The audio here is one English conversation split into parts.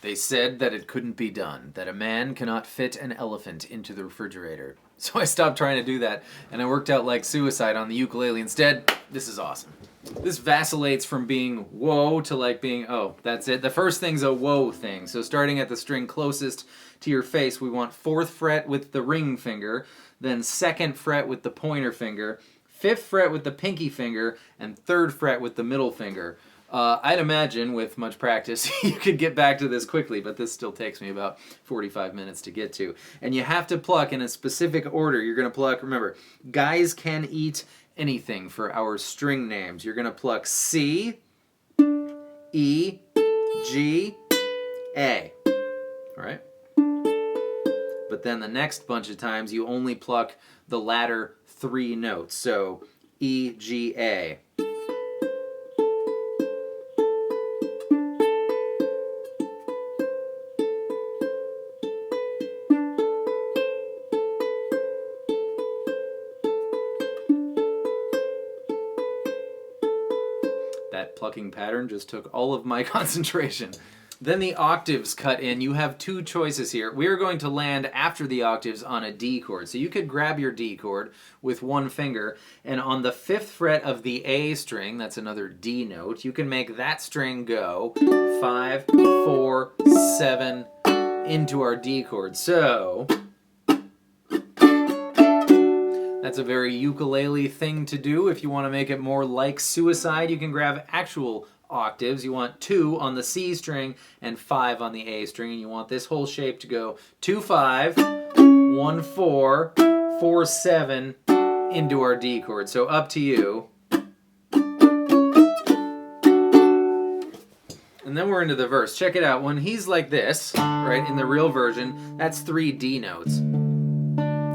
They said that it couldn't be done, that a man cannot fit an elephant into the refrigerator. So I stopped trying to do that, and I worked out like suicide on the ukulele instead. This is awesome. This vacillates from being whoa to like being, oh, that's it. The first thing's a whoa thing. So starting at the string closest to your face, we want 4th fret with the ring finger, then 2nd fret with the pointer finger, 5th fret with the pinky finger, and 3rd fret with the middle finger. I'd imagine with much practice you could get back to this quickly, but this still takes me about 45 minutes to get to. And you have to pluck in a specific order. You're going to pluck, remember, guys can eat anything for our string names. You're going to pluck C, E, G, A. All right? But then the next bunch of times you only pluck the latter 3 notes. So E, G, A. That plucking pattern just took all of my concentration. Then the octaves cut in. You have 2 choices here. We're going to land after the octaves on a D chord. So you could grab your D chord with 1 finger, and on the 5th fret of the A string, that's another D note, you can make that string go 5, 4, 7 into our D chord. So that's a very ukulele thing to do. If you want to make it more like suicide, you can grab actual octaves. You want 2 on the C string and 5 on the A string, and you want this whole shape to go 2, 5, 1, 4, 4, 7 into our D chord. So up to you. And then we're into the verse. Check it out. When he's like this, right, in the real version, that's 3 D notes.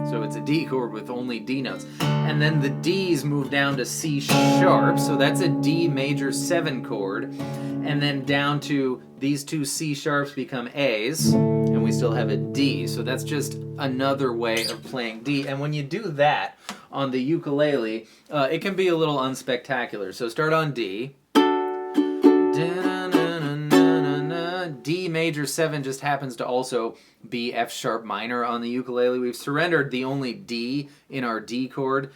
So it's a D chord with only D notes. And then the D's move down to C sharp, so that's a D major 7 chord. And then down to these 2 C sharps become A's, and we still have a D. So that's just another way of playing D. And when you do that on the ukulele, it can be a little unspectacular. So start on D. D major 7 just happens to also be F sharp minor on the ukulele. We've surrendered the only D in our D chord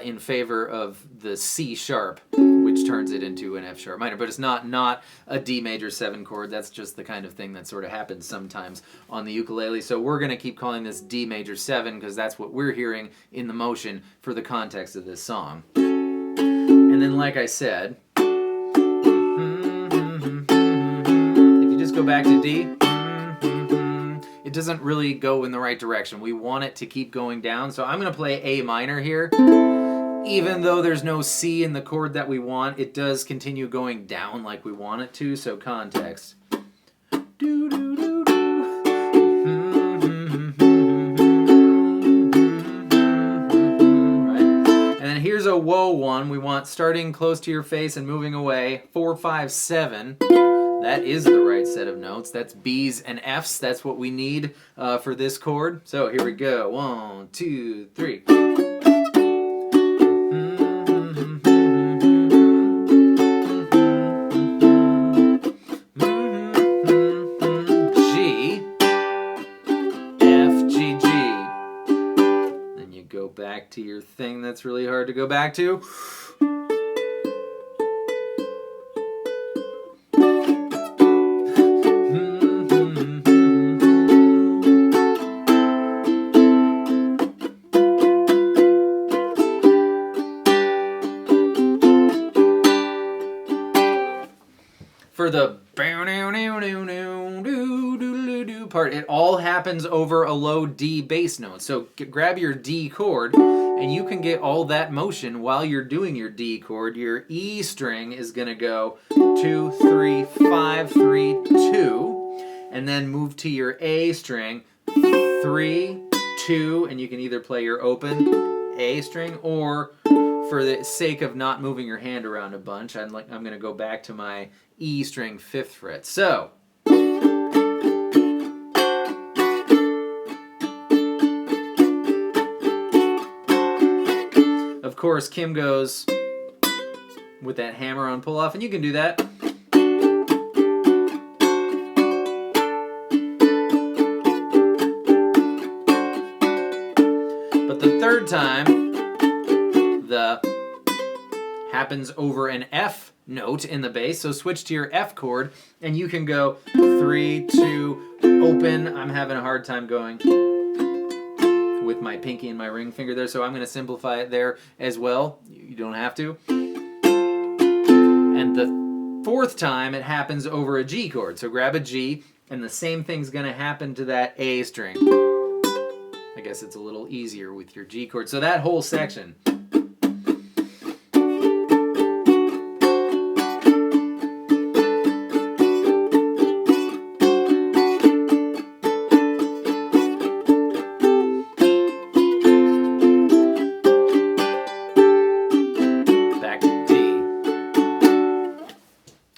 in favor of the C sharp, which turns it into an F sharp minor. But it's not a D major 7 chord. That's just the kind of thing that sort of happens sometimes on the ukulele. So we're going to keep calling this D major 7 because that's what we're hearing in the motion for the context of this song. And then, like I said, go back to D, it doesn't really go in the right direction. We want it to keep going down, so I'm going to play A minor here. Even though there's no C in the chord that we want, it does continue going down like we want it to, so context. Here's a whoa one. We want starting close to your face and moving away. 4, 5, 7. That is the right set of notes. That's B's and F's. That's what we need for this chord. So here we go. 1, 2, 3. G, F, G, G. Then you go back to your thing that's really hard to go back to. For the part, it all happens over a low D bass note. So grab your D chord, and you can get all that motion while you're doing your D chord. Your E string is going to go 2, 3, 5, 3, 2, and then move to your A string, 3, 2, and you can either play your open A string, or for the sake of not moving your hand around a bunch, I'm going to go back to my E string 5th fret. So of course Kim goes with that hammer on pull off, and you can do that. But the third time, the happens over an F note in the bass, so switch to your F chord, and you can go 3, 2, open. I'm having a hard time going with my pinky and my ring finger there, so I'm going to simplify it there as well. You don't have to. And the fourth time, it happens over a G chord, so grab a G, and the same thing's going to happen to that A string. I guess it's a little easier with your G chord. So that whole section.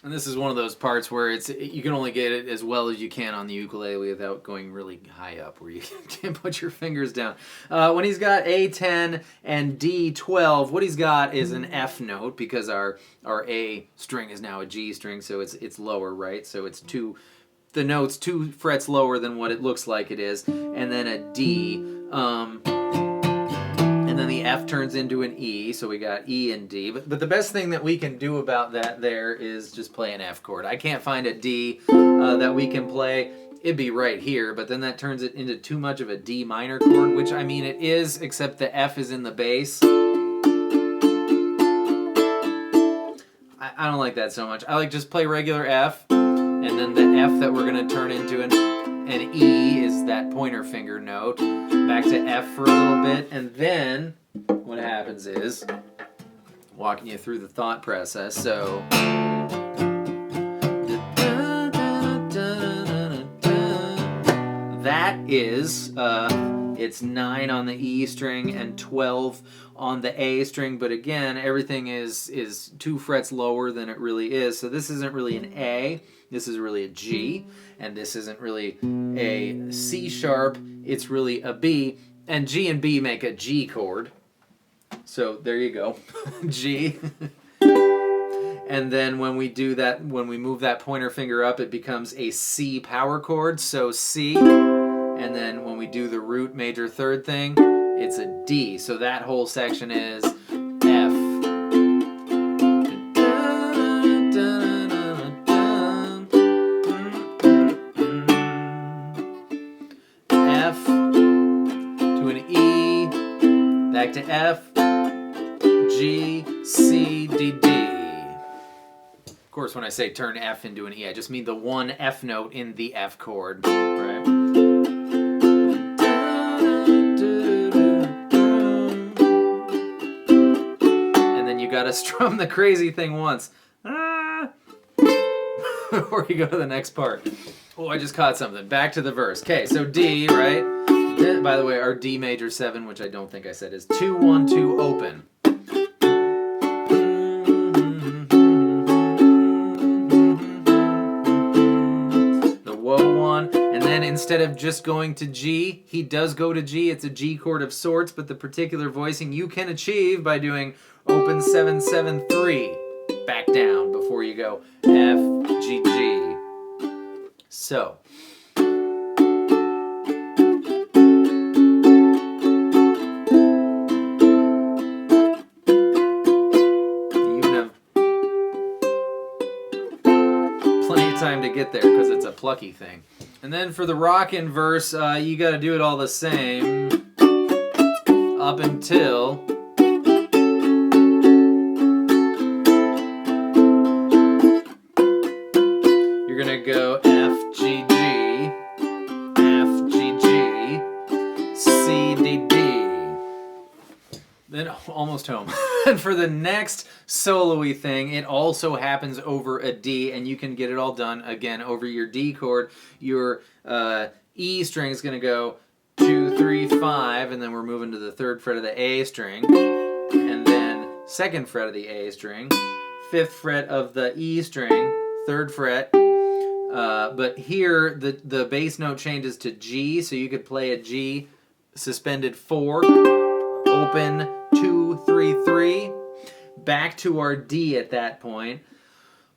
This is one of those parts where you can only get it as well as you can on the ukulele without going really high up where you can't put your fingers down. When he's got A10 and D12, what he's got is an F note because our A string is now a G string, so it's lower, right? So it's the note's 2 frets lower than what it looks like it is, and then a D. And then the F turns into an E, so we got E and D. But the best thing that we can do about that there is just play an F chord. I can't find a D that we can play. It'd be right here, but then that turns it into too much of a D minor chord, which I mean it is, except the F is in the bass. I don't like that so much. I like just play regular F, and then the F that we're going to turn into an E is that pointer finger note. Back to F for a little bit, and then what happens is, walking you through the thought process, so that is, it's 9 on the E string and 12 on the A string, but again, everything is 2 frets lower than it really is, so this isn't really an A, this is really a G, and this isn't really a C sharp, it's really a B, and G and B make a G chord. So there you go, G. And then when we do that, when we move that pointer finger up, it becomes a C power chord, so C. And then when we do the root major third thing, it's a D. So that whole section is F. F to an E, back to F, G, C, D, D. Of course, when I say turn F into an E, I just mean the one F note in the F chord, right? And then you gotta strum the crazy thing once. Before you go to the next part. Oh, I just caught something. Back to the verse. Okay, so D, right? By the way, our D major 7, which I don't think I said, is 2, 1, 2, open. The whoa one, and then instead of just going to G, he does go to G. It's a G chord of sorts, but the particular voicing you can achieve by doing open 7, 7, 3. Back down before you go F, G, G. So. Time to get there because it's a plucky thing. And then for the rockin' verse, you got to do it all the same up until you're gonna go F, G, G, F, G, G, C, D, D. Then almost home. And for the next solo-y thing, it also happens over a D, and you can get it all done, again, over your D chord. Your E string is going to go 2, 3, 5, and then we're moving to the 3rd fret of the A string, and then 2nd fret of the A string, 5th fret of the E string, 3rd fret, but here the bass note changes to G, so you could play a G suspended 4, open 2, 3, 3, back to our D at that point.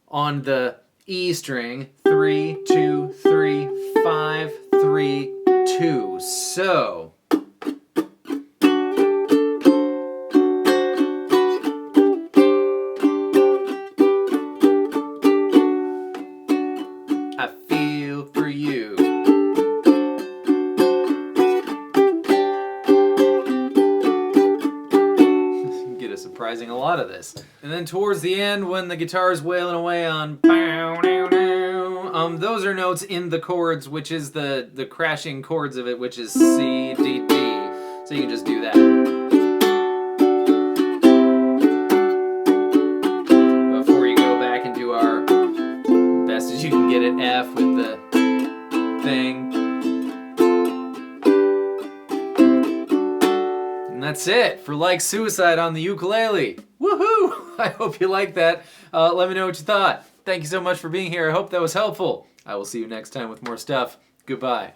On the E string, 3, 2, 3, 5, 3, 2. So note for you. Get a surprising a lot of this. And then towards the end, when the guitar's wailing away on those are notes in the chords, which is the crashing chords of it, which is C, D, D. So you can just do that. Before you go back and do our best as you can get at F with the thing. And that's it for Like Suicide on the ukulele. Woohoo! I hope you liked that. Let me know what you thought. Thank you so much for being here. I hope that was helpful. I will see you next time with more stuff. Goodbye.